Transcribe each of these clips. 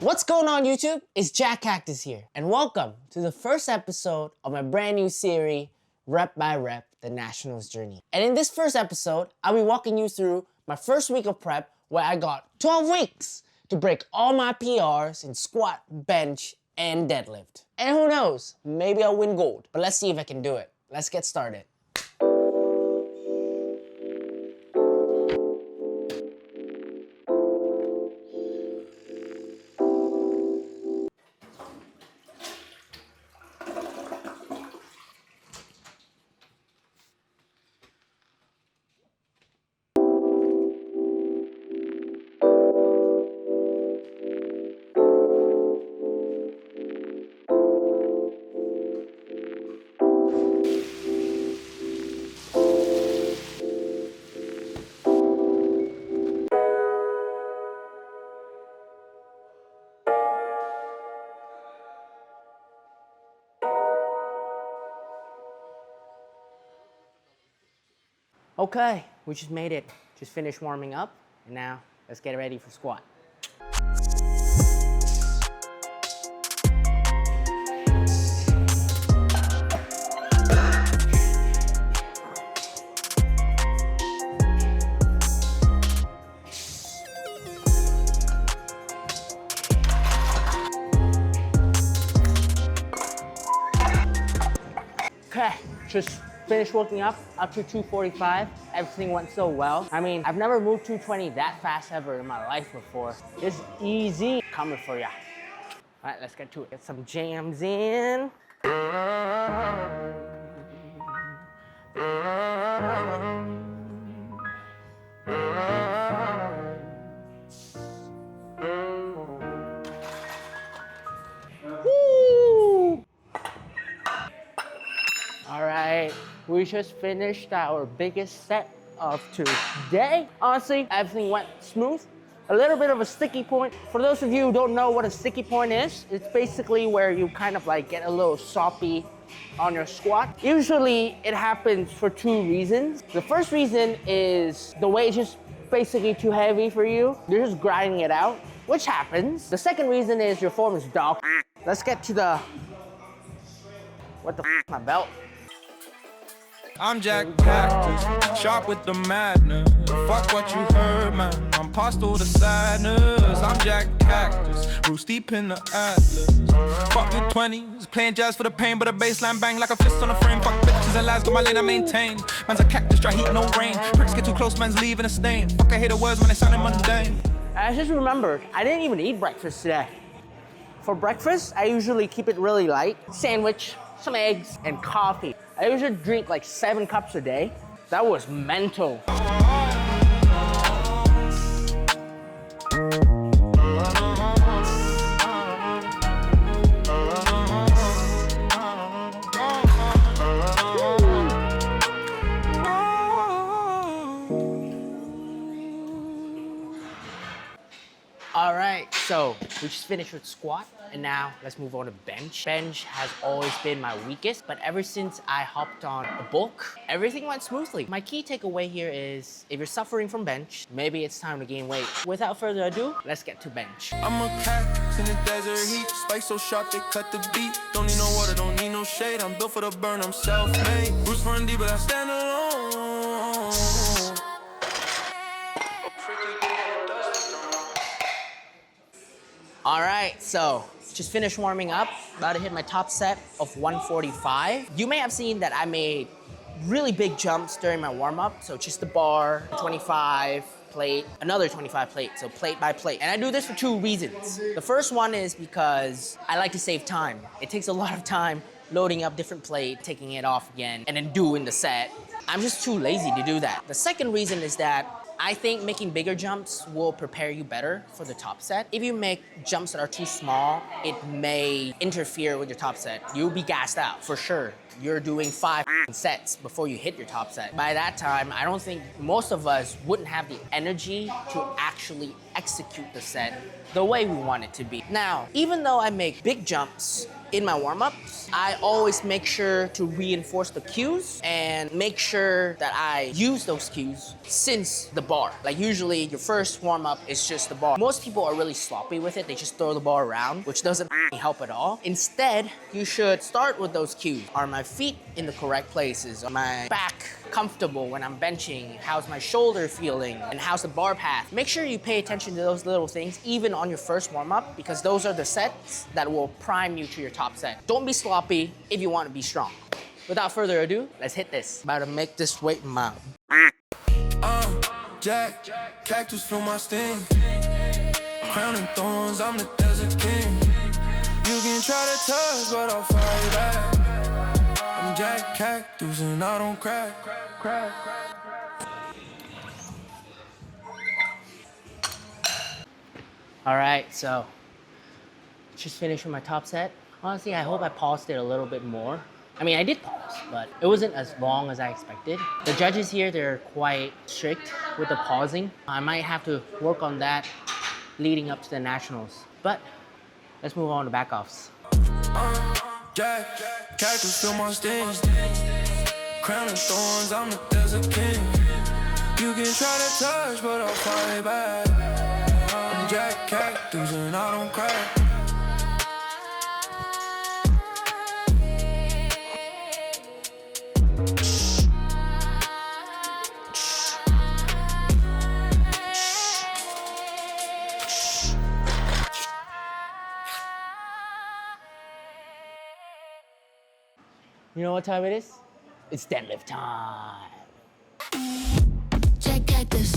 What's going on YouTube? It's Jack Cactus here, and welcome to the first episode of my brand new series, Rep by Rep, The Nationals Journey. And in this first episode, I'll be walking you through my first week of prep where I got 12 weeks to break all my PRs in squat, bench, and deadlift. And who knows, maybe I'll win gold, but let's see if I can do it. Let's get started. Okay, we just made it. Just finished warming up, and now let's get ready for squat. Okay, just finished working up to 245. Everything went so well. I mean, I've never moved 220 that fast ever in my life before. It's easy. Coming for ya. All right, let's get to it. Get some jams in. Woo! All right. We just finished our biggest set of today. Honestly, everything went smooth. A little bit of a sticky point. For those of you who don't know what a sticky point is, it's basically where you kind of like get a little soppy on your squat. Usually it happens for two reasons. The first reason is the weight's just basically too heavy for you. You're just grinding it out, which happens. The second reason is your form is dog. Let's get to the, what the my belt? I'm Jack Cactus, sharp with the madness. Fuck what you heard, man. I'm past all the sadness. I'm Jack Cactus, roots deep in the atlas. Fuck the 20s, playing jazz for the pain, but a bassline bang like a fist on a frame. Fuck bitches and lies, got my lane I maintain. Man's a cactus, dry heat, no rain. Pricks get too close, man's leaving a stain. Fuck, I hate the words when they sound mundane. I just remembered, I didn't even eat breakfast today. For breakfast, I usually keep it really light. Sandwich, some eggs, and coffee. I usually drink like 7 cups a day. That was mental. All right, so we just finished with squat, and now let's move on to bench. Bench has always been my weakest, but ever since I hopped on a bulk, everything went smoothly. My key takeaway here is, if you're suffering from bench, maybe it's time to gain weight. Without further ado, let's get to bench. I'm a cactus in the desert heat. Spikes so sharp they cut the beat. Don't need no water, don't need no shade. I'm built for the burn, I'm self-made. Roots run deep, but I stand alone. All right, so just finished warming up. About to hit my top set of 145. You may have seen that I made really big jumps during my warm up. So just the bar, 25 plate, another 25 plate, so plate by plate. And I do this for two reasons. The first one is because I like to save time. It takes a lot of time loading up different plate, taking it off again, and then doing the set. I'm just too lazy to do that. The second reason is that I think making bigger jumps will prepare you better for the top set. If you make jumps that are too small, it may interfere with your top set. You'll be gassed out, for sure. You're doing 5 sets before you hit your top set. By that time, I don't think most of us wouldn't have the energy to actually execute the set the way we want it to be. Now, even though I make big jumps in my warm-ups, I always make sure to reinforce the cues and make sure that I use those cues since the bar. Like usually your first warm-up is just the bar. Most people are really sloppy with it. They just throw the bar around, which doesn't help at all. Instead, you should start with those cues. Are my feet in the correct places? Are my back comfortable when I'm benching? How's my shoulder feeling? And how's the bar path? Make sure you pay attention to those little things even on your first warm-up, because those are the sets that will prime you to your top set. Don't be sloppy if you want to be strong. Without further ado, let's hit this. About to make this weight in my Jack, cactus feel my sting. Crown and thorns, I'm the desert king. You can try to touch, but I'll fight back. I'm Jack Cactus and I don't crack. All right, so just finished with my top set. Honestly, I hope I paused it a little bit more. I mean, I did pause, but it wasn't as long as I expected. The judges here, they're quite strict with the pausing. I might have to work on that leading up to the nationals. But let's move on to back-offs. Jack, cactus feel my sting. Crown and thorns, I'm the desert king. You can try to touch, but I'll fight back. I'm Jack Cactus and I don't crack. You know what time it is? It's deadlift time. Jack Cactus,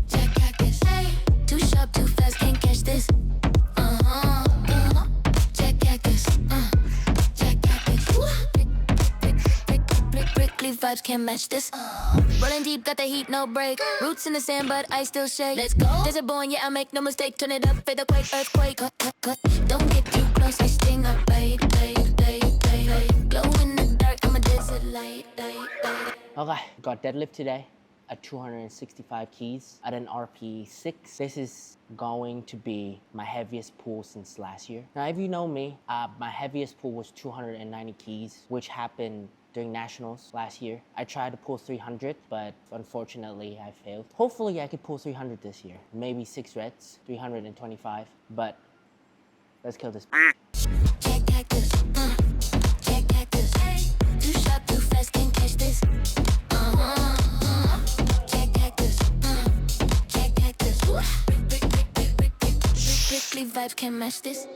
Jack Cactus. Hey, too sharp, too fast, can't catch this. Jack Cactus, Jack Cactus. Prickly vibes can't match this. Rolling deep, got the heat, no break. Roots in the sand, but I still shake. Let's go. Desert born, yeah, I make no mistake. Turn it up, feel the quake, earthquake. Cut. Don't get too close, I sting up, babe. Glow in the dark, I'm a desert light. Okay, got deadlift today at 265 keys at an RP 6. This is going to be my heaviest pull since last year. Now, if you know me, my heaviest pull was 290 keys, which happened during nationals last year. I tried to pull 300, but unfortunately I failed. Hopefully I could pull 300 this year. Maybe 6 reps, 325, but let's kill this. Jack Cactus, Jack Cactus. Too sharp, too fast, can't catch this. Jack Cactus, Jack Cactus. Prickly vibes can't match this.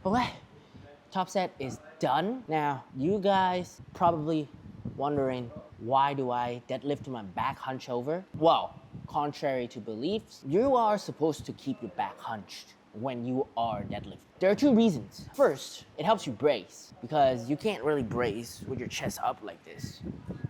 Okay, top set is done. Now, you guys probably wondering, why do I deadlift with my back hunch over? Well, contrary to beliefs, you are supposed to keep your back hunched when you are deadlifting. There are 2 reasons. First, it helps you brace, because you can't really brace with your chest up like this.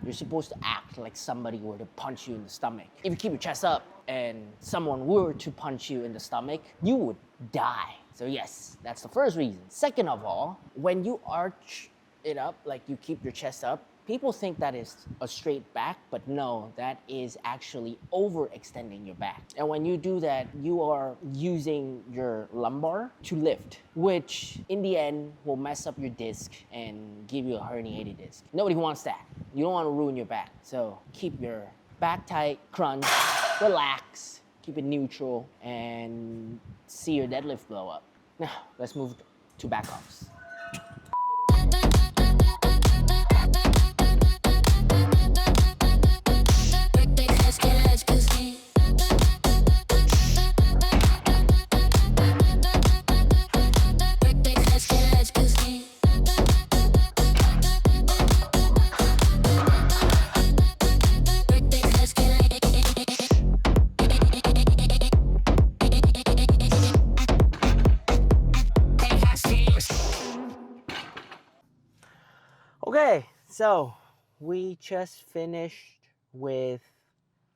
You're supposed to act like somebody were to punch you in the stomach. If you keep your chest up and someone were to punch you in the stomach, you would die. So yes, that's the first reason. Second of all, when you arch it up, like you keep your chest up, people think that is a straight back, but no, that is actually overextending your back. And when you do that, you are using your lumbar to lift, which in the end will mess up your disc and give you a herniated disc. Nobody wants that. You don't want to ruin your back. So keep your back tight, crunch, relax, keep it neutral, and see your deadlift blow up. Now, let's move to back-offs. Okay, so we just finished with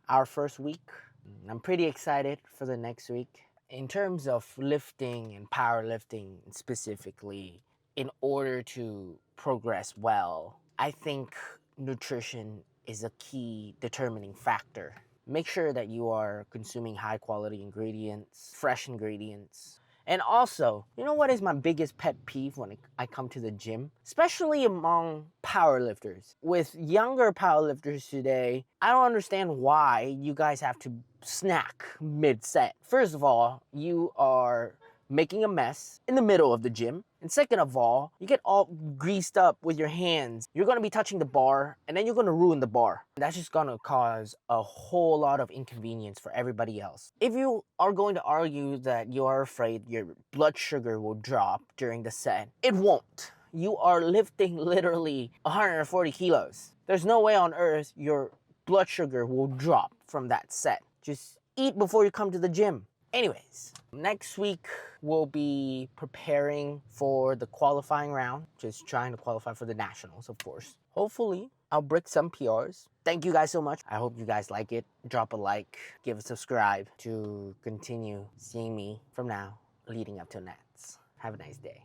our first week. I'm pretty excited for the next week. In terms of lifting and powerlifting specifically, in order to progress well, I think nutrition is a key determining factor. Make sure that you are consuming high quality ingredients, fresh ingredients. And also, you know what is my biggest pet peeve when I come to the gym? Especially among powerlifters. With younger powerlifters today, I don't understand why you guys have to snack mid-set. First of all, you are making a mess in the middle of the gym. And second of all, you get all greased up with your hands. You're gonna be touching the bar and then you're gonna ruin the bar. That's just gonna cause a whole lot of inconvenience for everybody else. If you are going to argue that you are afraid your blood sugar will drop during the set, it won't. You are lifting literally 140 kilos. There's no way on earth your blood sugar will drop from that set. Just eat before you come to the gym. Anyways, next week we'll be preparing for the qualifying round, just trying to qualify for the nationals, of course. Hopefully, I'll break some PRs. Thank you guys so much. I hope you guys like it. Drop a like, give a subscribe to continue seeing me from now leading up to Nats. Have a nice day.